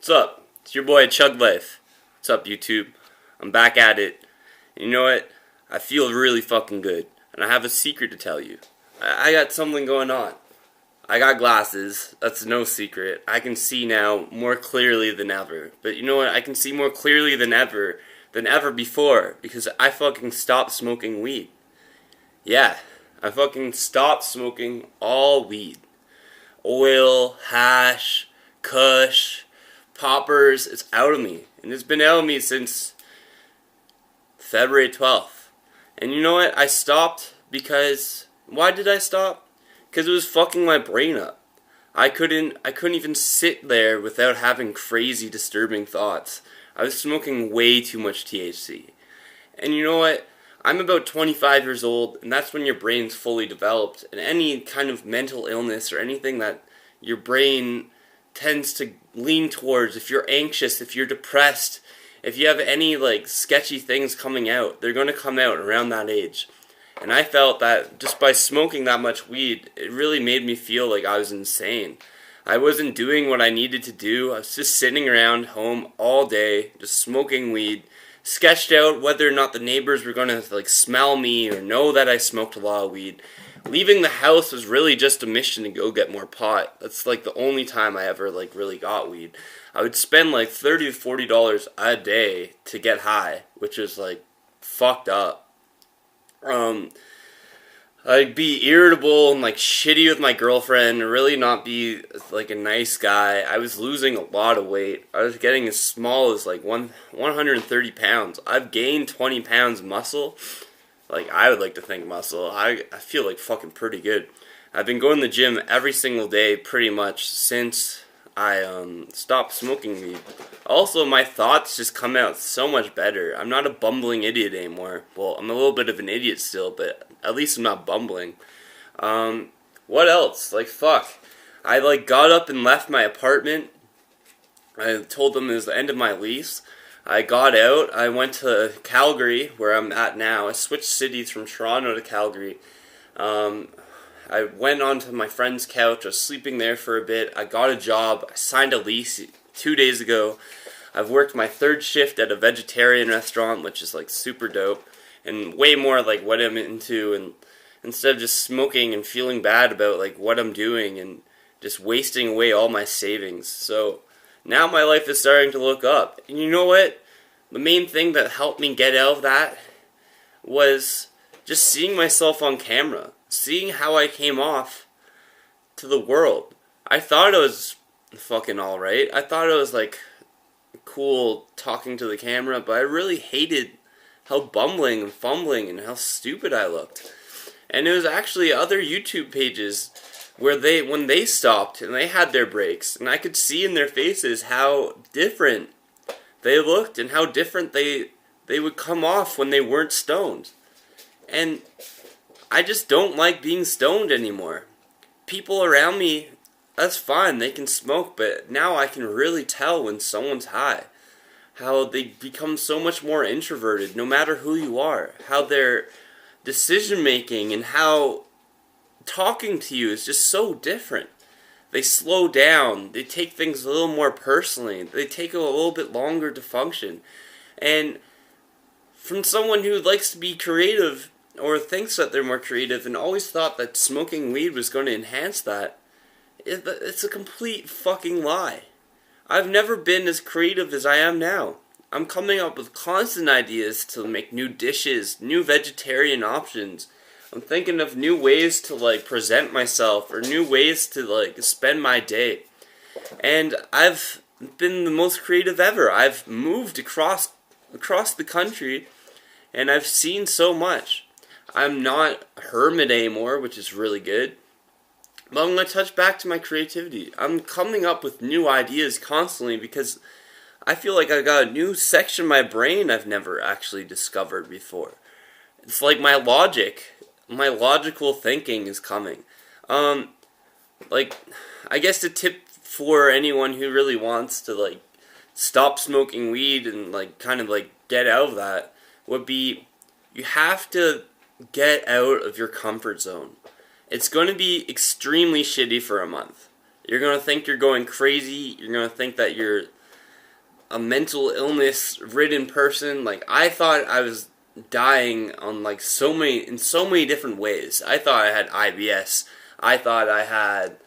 What's up? It's your boy Chug Life. What's up, YouTube? I'm back at it. And you know what? I feel really fucking good. And I have a secret to tell you. I got something going on. I got glasses. That's no secret. I can see now more clearly than ever. But you know what? I can see more clearly than ever before. Because I fucking stopped smoking weed. Yeah. I fucking stopped smoking all weed. Oil, hash, kush, poppers, it's out of me. And it's been out of me since February 12th. And you know what? I stopped because... Why did I stop? Because it was fucking my brain up. I couldn't even sit there without having crazy, disturbing thoughts. I was smoking way too much THC. And you know what? I'm about 25 years old, and that's when your brain's fully developed. And any kind of mental illness or anything that your brain tends to lean towards, if you're anxious, if you're depressed, if you have any sketchy things coming out, they're going to come out around that age. And I felt that just by smoking that much weed, it really made me feel like I was insane. I wasn't doing what I needed to do. I was just sitting around home all day, just smoking weed, sketched out whether or not the neighbors were going to smell me or know that I smoked a lot of weed. Leaving the house was really just a mission to go get more pot. That's the only time I ever really got weed. I would spend $30 to $40 a day to get high, which is fucked up. I'd be irritable and shitty with my girlfriend, really not be a nice guy. I was losing a lot of weight. I was getting as small as 130 pounds. I've gained 20 pounds muscle. I would like to think muscle. I feel fucking pretty good. I've been going to the gym every single day pretty much since I stopped smoking weed. Also, my thoughts just come out so much better. I'm not a bumbling idiot anymore. Well, I'm a little bit of an idiot still, but at least I'm not bumbling. What else? Fuck. I got up and left my apartment. I told them it was the end of my lease. I got out. I went to Calgary, where I'm at now. I switched cities from Toronto to Calgary. I went onto my friend's couch. I was sleeping there for a bit. I got a job. I signed a lease 2 days ago. I've worked my third shift at a vegetarian restaurant, which is super dope and way more what I'm into. And instead of just smoking and feeling bad about what I'm doing and just wasting away all my savings. So now my life is starting to look up. And you know what? The main thing that helped me get out of that was just seeing myself on camera. Seeing how I came off to the world. I thought it was fucking alright. I thought it was cool talking to the camera, but I really hated how bumbling and fumbling and how stupid I looked. And it was actually other YouTube pages where when they stopped and they had their breaks, and I could see in their faces how different they looked and how different they would come off when they weren't stoned. And I just don't like being stoned anymore. People around me, that's fine, they can smoke, but now I can really tell when someone's high. How they become so much more introverted, no matter who you are. How their decision making and how talking to you is just so different. They slow down, they take things a little more personally, they take a little bit longer to function. And from someone who likes to be creative, or thinks that they're more creative and always thought that smoking weed was going to enhance that, it's a complete fucking lie. I've never been as creative as I am now. I'm coming up with constant ideas to make new dishes, new vegetarian options. I'm thinking of new ways to present myself or new ways to spend my day. And I've been the most creative ever. I've moved across the country and I've seen so much. I'm not a hermit anymore, which is really good. But I'm going to touch back to my creativity. I'm coming up with new ideas constantly because I feel like I got a new section of my brain I've never actually discovered before. It's my logical thinking is coming. I guess the tip for anyone who really wants to stop smoking weed and get out of that would be you have to get out of your comfort zone. It's going to be extremely shitty for a month. You're going to think you're going crazy. You're going to think that you're a mental illness ridden person. Like, I thought I was dying on like in so many different ways. I thought I had IBS. I thought I had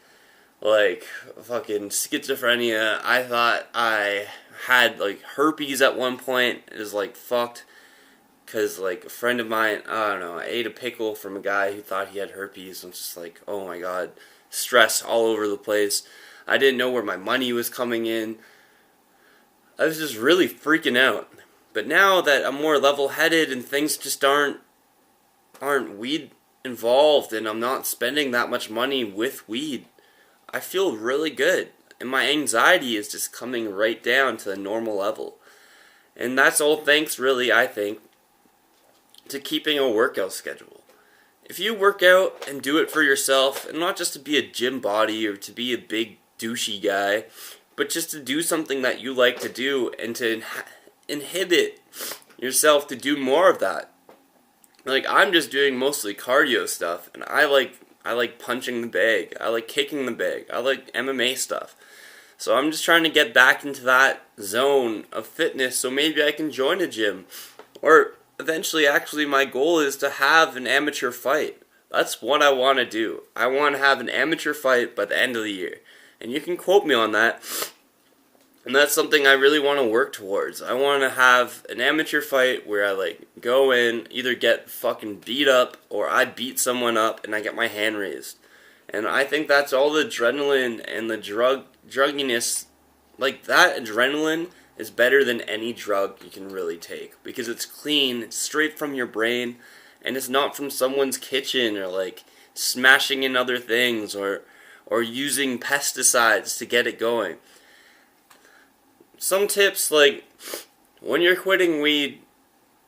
like fucking schizophrenia. I thought I had like herpes at one point. It was like fucked. Cause like a friend of mine, I don't know, I ate a pickle from a guy who thought he had herpes. I'm just like, oh my god, stress all over the place. I didn't know where my money was coming in. I was just really freaking out. But now that I'm more level-headed and things just aren't weed involved and I'm not spending that much money with weed, I feel really good. And my anxiety is just coming right down to the normal level. And that's all thanks, really, I think, to keeping a workout schedule. If you work out and do it for yourself, and not just to be a gym body or to be a big douchey guy, but just to do something that you like to do and to inhibit yourself to do more of that. Like, I'm just doing mostly cardio stuff, and I like punching the bag. I like kicking the bag. I like MMA stuff. So I'm just trying to get back into that zone of fitness so maybe I can join a gym. Or eventually, actually, my goal is to have an amateur fight. That's what I want to do. I want to have an amateur fight by the end of the year. And you can quote me on that. And that's something I really want to work towards. I want to have an amateur fight where I like go in, either get fucking beat up or I beat someone up and I get my hand raised. And I think that's all the adrenaline and the drugginess. Like, that adrenaline is better than any drug you can really take. Because it's clean, it's straight from your brain, and it's not from someone's kitchen or like smashing in other things or using pesticides to get it going. Some tips, like, when you're quitting weed,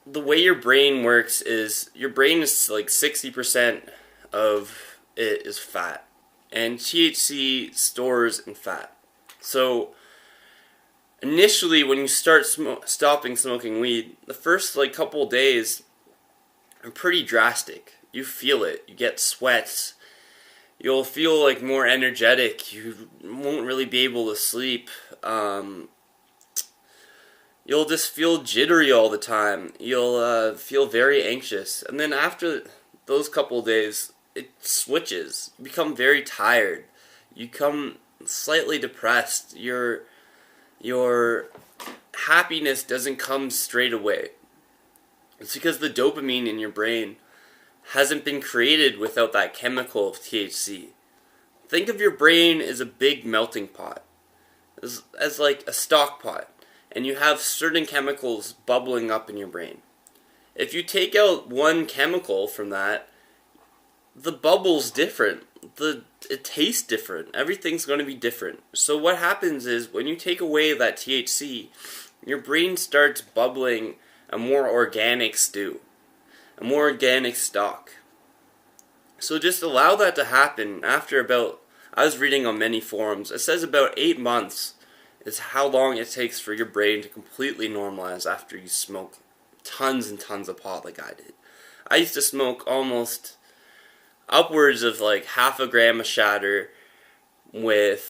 the way your brain works is, your brain is like 60% of it is fat. And THC stores in fat. So, initially, when you start stopping smoking weed, the first like couple days are pretty drastic. You feel it. You get sweats. You'll feel like more energetic. You won't really be able to sleep. You'll just feel jittery all the time. You'll feel very anxious. And then after those couple days, it switches. You become very tired. You become slightly depressed. Your happiness doesn't come straight away. It's because the dopamine in your brain hasn't been created without that chemical of THC. Think of your brain as a big melting pot. As like a stock pot. And you have certain chemicals bubbling up in your brain. If you take out one chemical from that, the bubble's different. It tastes different. Everything's going to be different. So what happens is, when you take away that THC, your brain starts bubbling a more organic stew. A more organic stock. So just allow that to happen after about, I was reading on many forums, it says about 8 months is how long it takes for your brain to completely normalize after you smoke tons and tons of pot like I did. I used to smoke almost upwards of like half a gram of shatter with